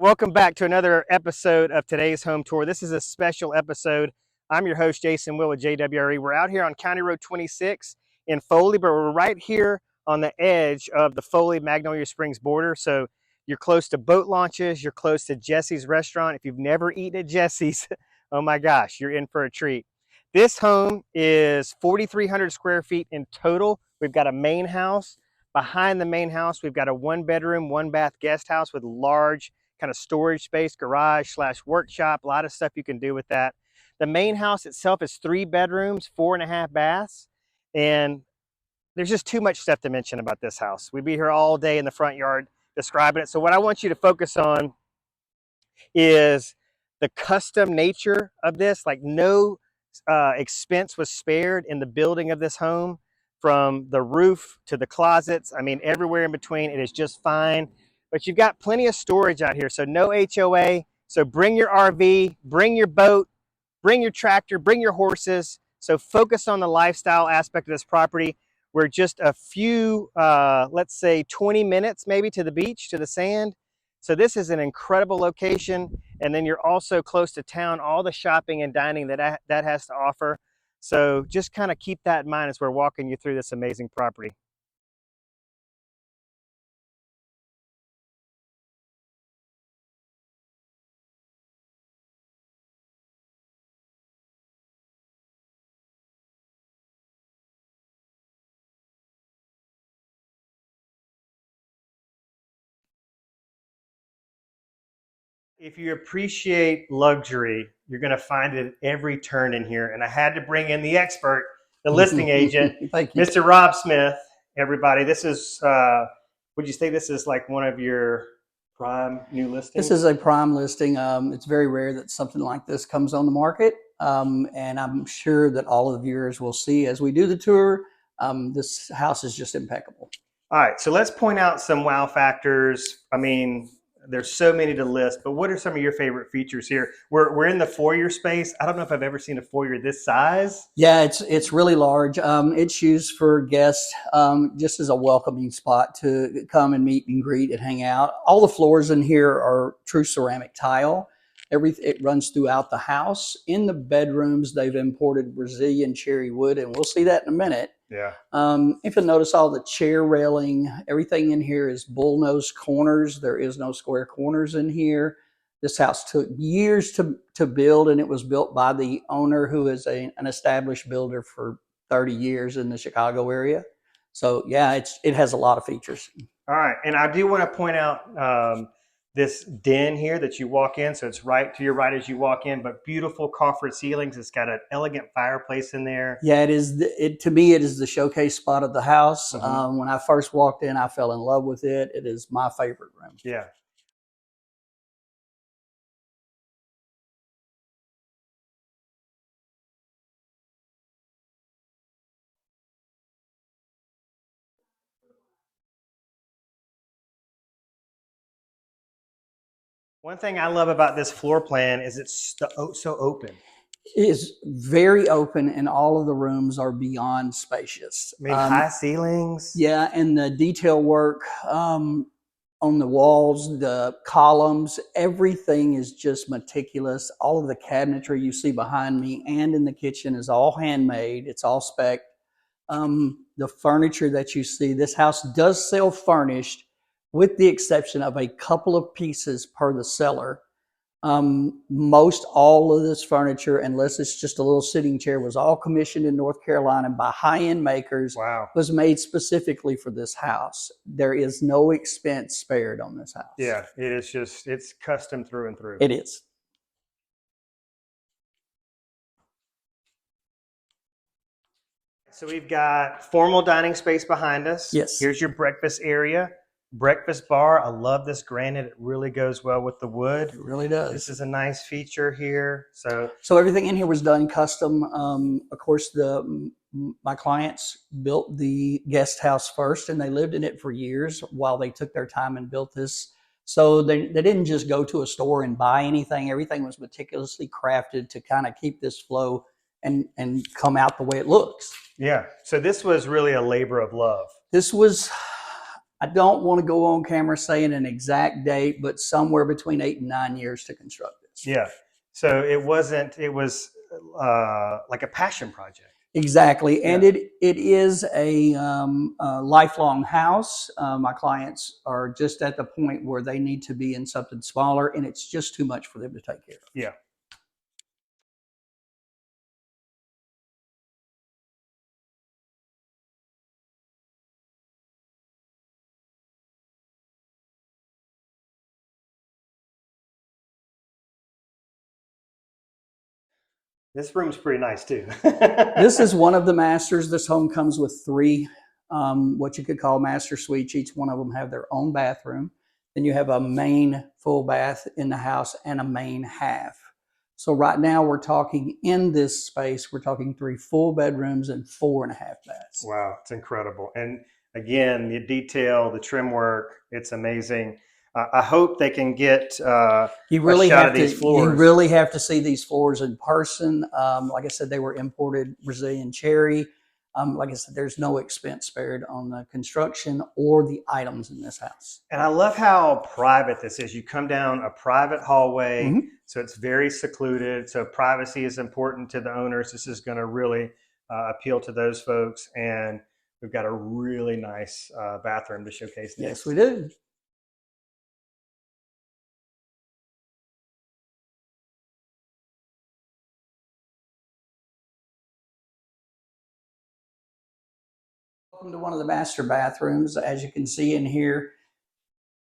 Welcome back to another episode of today's home tour. This is a special episode. I'm your host, Jason Will with JWRE. We're out here on County Road 26 in Foley, but we're right here on the edge of the Foley Magnolia Springs border. So you're close to boat launches, you're close to Jesse's restaurant. If you've never eaten at Jesse's, oh my gosh, you're in for a treat. This home is 4,300 square feet in total. We've got a main house. Behind the main house, we've got a 1-bedroom, 1-bath guest house with large kind of storage space, garage / workshop, a lot of stuff you can do with that. The main house itself is 3 bedrooms, 4.5 baths, and there's just too much stuff to mention about this house. We'd be here all day in the front yard describing it. So what I want you to focus on is the custom nature of this. Like no expense was spared in the building of this home, from the roof to the closets. I mean, everywhere in between, it is just fine. But you've got plenty of storage out here, so no HOA. So bring your RV, bring your boat, bring your tractor, bring your horses. So focus on the lifestyle aspect of this property. We're just a few, let's say 20 minutes maybe to the beach, to the sand. So this is an incredible location. And then you're also close to town, all the shopping and dining that has to offer. So just kind of keep that in mind as we're walking you through this amazing property. If you appreciate luxury, you're going to find it at every turn in here. And I had to bring in the expert, the listing agent, Thank you. Mr. Rob Smith. Everybody, this is, would you say this is like one of your prime new listings? This is a prime listing. It's very rare that something like this comes on the market. And I'm sure that all of the viewers will see as we do the tour, this house is just impeccable. All right, so let's point out some wow factors. I mean, there's so many to list, but what are some of your favorite features here? We're in the foyer space. I don't know if I've ever seen a foyer this size. Yeah, it's really large. It's used for guests, just as a welcoming spot to come and meet and greet and hang out. All the floors in here are true ceramic tile. It runs throughout the house. In the bedrooms, they've imported Brazilian cherry wood, and we'll see that in a minute. Yeah. If you notice, all the chair railing, everything in here is bullnosed corners. There is no square corners in here. This house took years to build, and it was built by the owner, who is an established builder for 30 years in the Chicago area. So yeah, it has a lot of features. All right, and I do want to point out this den here that you walk in. So it's right to your right as you walk in, but beautiful coffered ceilings. It's got an elegant fireplace in there. Yeah, it is. To me, it is the showcase spot of the house. Mm-hmm. When I first walked in, I fell in love with it. It is my favorite room. Yeah. One thing I love about this floor plan is it's so open. It is very open, and all of the rooms are beyond spacious. I mean, high ceilings. Yeah, and the detail work on the walls, the columns, everything is just meticulous. All of the cabinetry you see behind me and in the kitchen is all handmade. It's all spec. The furniture that you see, this house does sell furnished, with the exception of a couple of pieces per the seller. Most all of this furniture, unless it's just a little sitting chair, was all commissioned in North Carolina by high-end makers. Wow. Was made specifically for this house. There is no expense spared on this house. Yeah, it is just, it's custom through and through. It is. So we've got formal dining space behind us. Yes. Here's your breakfast area. Breakfast bar. I love this granite. It really goes well with the wood. It really does. This is a nice feature here. So everything in here was done custom. Of course, my clients built the guest house first, and they lived in it for years while they took their time and built this. So they didn't just go to a store and buy anything. Everything was meticulously crafted to kind of keep this flow and come out the way it looks. yeah. So this was really a labor of love. This was I don't want to go on camera saying an exact date, but somewhere between 8 and 9 years to construct this. Yeah. So it wasn't, it was like a passion project. Exactly, and Yeah. it is a lifelong house. My clients are just at the point where they need to be in something smaller, and it's just too much for them to take care of. Yeah. This room's pretty nice too. This is one of the masters. This home comes with 3 what you could call master suites. Each one of them have their own bathroom. Then you have a main full bath in the house and a main half. So right now we're talking in this space, we're talking 3 full bedrooms and 4.5 baths. Wow, it's incredible. And again, the detail, the trim work, it's amazing. I hope they can get You really a shot have of to. these floors. You really have to see these floors in person. Like I said, they were imported Brazilian cherry. Like I said, there's no expense spared on the construction or the items in this house. And I love how private this is. You come down a private hallway, so it's very secluded. So privacy is important to the owners. This is going to really appeal to those folks. And we've got a really nice bathroom to showcase next. Yes, we do. Welcome to one of the master bathrooms. As you can see in here,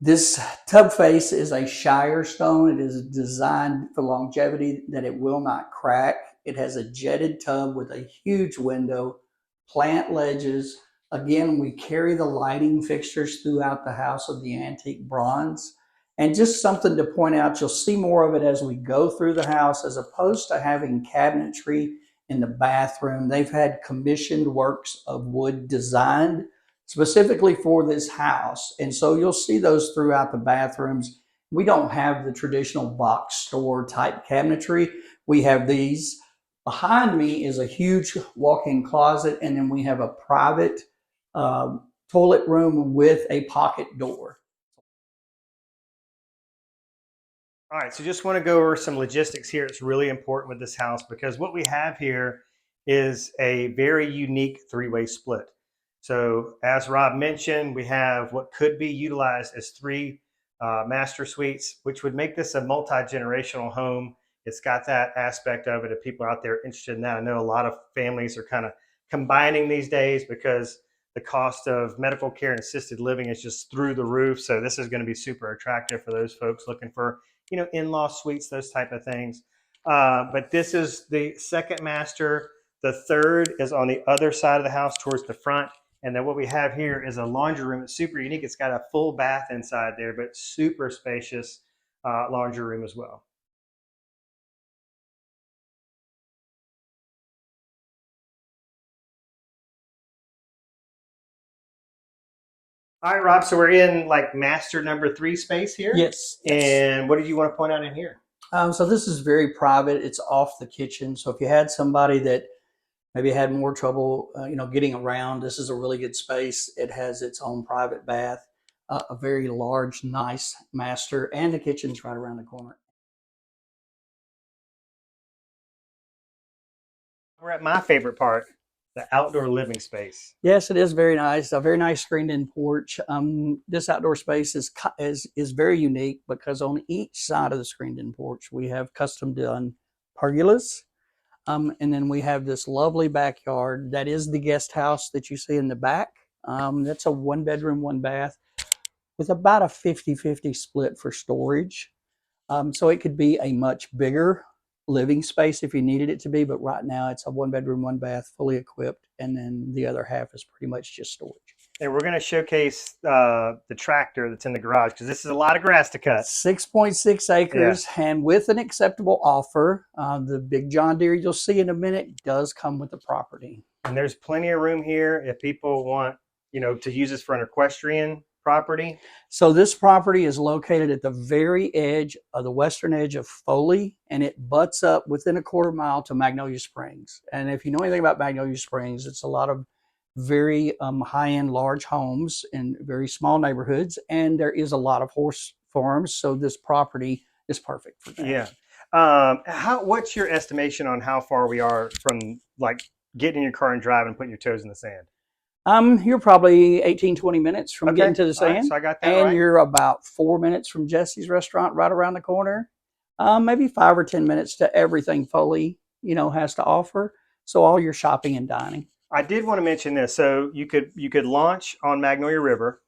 this tub face is a Shire stone. It is designed for longevity, that it will not crack. It has a jetted tub with a huge window, plant ledges. Again, we carry the lighting fixtures throughout the house of the antique bronze. And just something to point out, you'll see more of it as we go through the house, as opposed to having cabinetry in the bathroom. They've had commissioned works of wood designed specifically for this house. And so you'll see those throughout the bathrooms. We don't have the traditional box store type cabinetry. We have these. Behind me is a huge walk-in closet, and then we have a private toilet room with a pocket door. All right, so just want to go over some logistics here. It's really important with this house because what we have here is a very unique 3-way split. So as Rob mentioned, we have what could be utilized as 3 master suites, which would make this a multi-generational home. It's got that aspect of it if people are out there interested in that. I know a lot of families are kind of combining these days because the cost of medical care and assisted living is just through the roof. So this is going to be super attractive for those folks looking for, you know, in-law suites, those type of things. But this is the second master. The third is on the other side of the house towards the front. And then what we have here is a laundry room. It's super unique. It's got a full bath inside there, but super spacious laundry room as well. All right, Rob, so we're in like master number 3 space here. Yes. And what did you want to point out in here? So this is very private. It's off the kitchen. So if you had somebody that maybe had more trouble, getting around, this is a really good space. It has its own private bath, a very large, nice master, and the kitchen's right around the corner. We're at my favorite part, the outdoor living space. Yes, it is very nice. A very nice screened-in porch. This outdoor space is very unique because on each side of the screened-in porch we have custom done pergolas, and then we have this lovely backyard that is the guest house that you see in the back. That's a 1-bedroom, 1-bath with about a 50-50 split for storage. So it could be a much bigger living space if you needed it to be, but right now it's a 1-bedroom, 1-bath, fully equipped, and then the other half is pretty much just storage. And we're going to showcase the tractor that's in the garage because this is a lot of grass to cut. 6.6 acres, and with an acceptable offer. The big John Deere you'll see in a minute does come with the property. And there's plenty of room here if people want, to use this for an equestrian property. So this property is located at the very edge of the western edge of Foley, and it butts up within a 1/4 mile to Magnolia Springs. And if you know anything about Magnolia Springs, it's a lot of very high-end large homes in very small neighborhoods, and there is a lot of horse farms, so this property is perfect for that. Yeah. What's your estimation on how far we are from like getting in your car and driving and putting your toes in the sand? You're probably 18, 20 minutes from Okay. getting to the All right. sand, So I got that and right. you're about 4 minutes from Jesse's restaurant right around the corner. Maybe 5 or 10 minutes to everything Foley, has to offer. So all your shopping and dining. I did want to mention this. So you could launch on Magnolia River,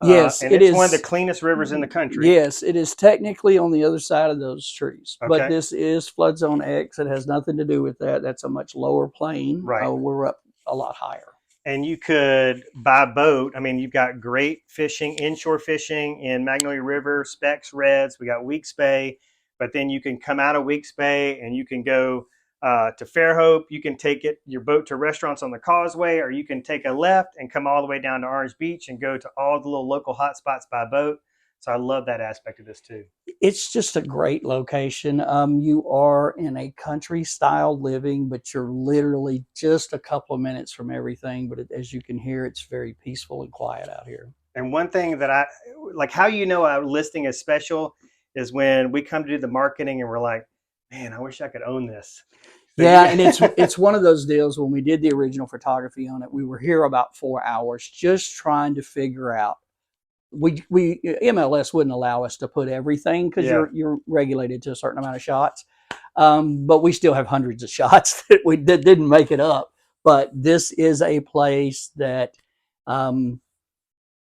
Yes, and it it's one of the is. cleanest rivers in the country. Yes, it is technically on the other side of those trees, but Okay. this is flood zone X. It has nothing to do with that. That's a much lower plane. Right. We're up a lot higher. And you could buy boat. I mean, you've got great fishing, inshore fishing in Magnolia River, Specs, Reds. We got Weeks Bay, but then you can come out of Weeks Bay and you can go to Fairhope. You can take your boat to restaurants on the causeway, or you can take a left and come all the way down to Orange Beach and go to all the little local hot spots by boat. So I love that aspect of this too. It's just a great location. You are in a country style living, but you're literally just a couple of minutes from everything. But as you can hear, it's very peaceful and quiet out here. And one thing that I like, how a listing is special is when we come to do the marketing and we're like, man, I wish I could own this. So Yeah, and it's one of those deals. When we did the original photography on it, we were here about 4 hours just trying to figure out. We MLS wouldn't allow us to put everything because Yeah. you're regulated to a certain amount of shots, but we still have hundreds of shots that didn't make it up. But this is a place that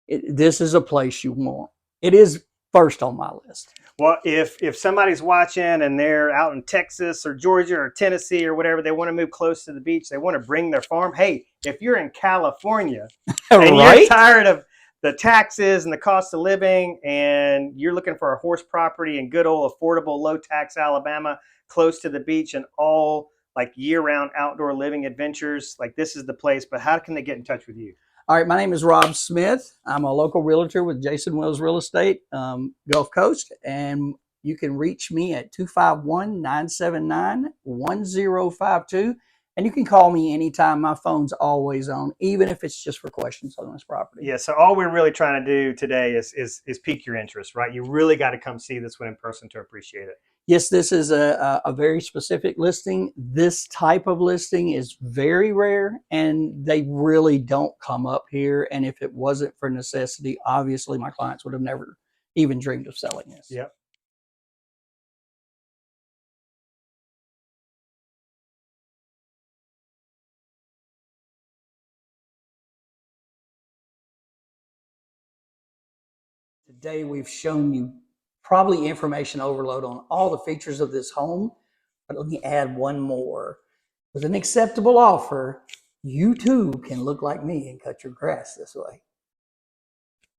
this is a place you want. It is first on my list. Well, if somebody's watching and they're out in Texas or Georgia or Tennessee or whatever, they want to move close to the beach, they want to bring their farm. Hey, if you're in California and Right? you're tired of the taxes and the cost of living, and you're looking for a horse property in good old affordable low tax Alabama, close to the beach and all like year-round outdoor living adventures, like this is the place. But how can they get in touch with you? All right, my name is Rob Smith. I'm a local realtor with Jason Wills Real Estate, Gulf Coast, and you can reach me at 251-979-1052. And you can call me anytime. My phone's always on, even if it's just for questions on this property. Yeah, so all we're really trying to do today is pique your interest, right? You really got to come see this one in person to appreciate it. Yes, this is a very specific listing. This type of listing is very rare, and they really don't come up here. And if it wasn't for necessity, obviously my clients would have never even dreamed of selling this. Yep. Today we've shown you probably information overload on all the features of this home, but let me add one more. With an acceptable offer, you too can look like me and cut your grass this way.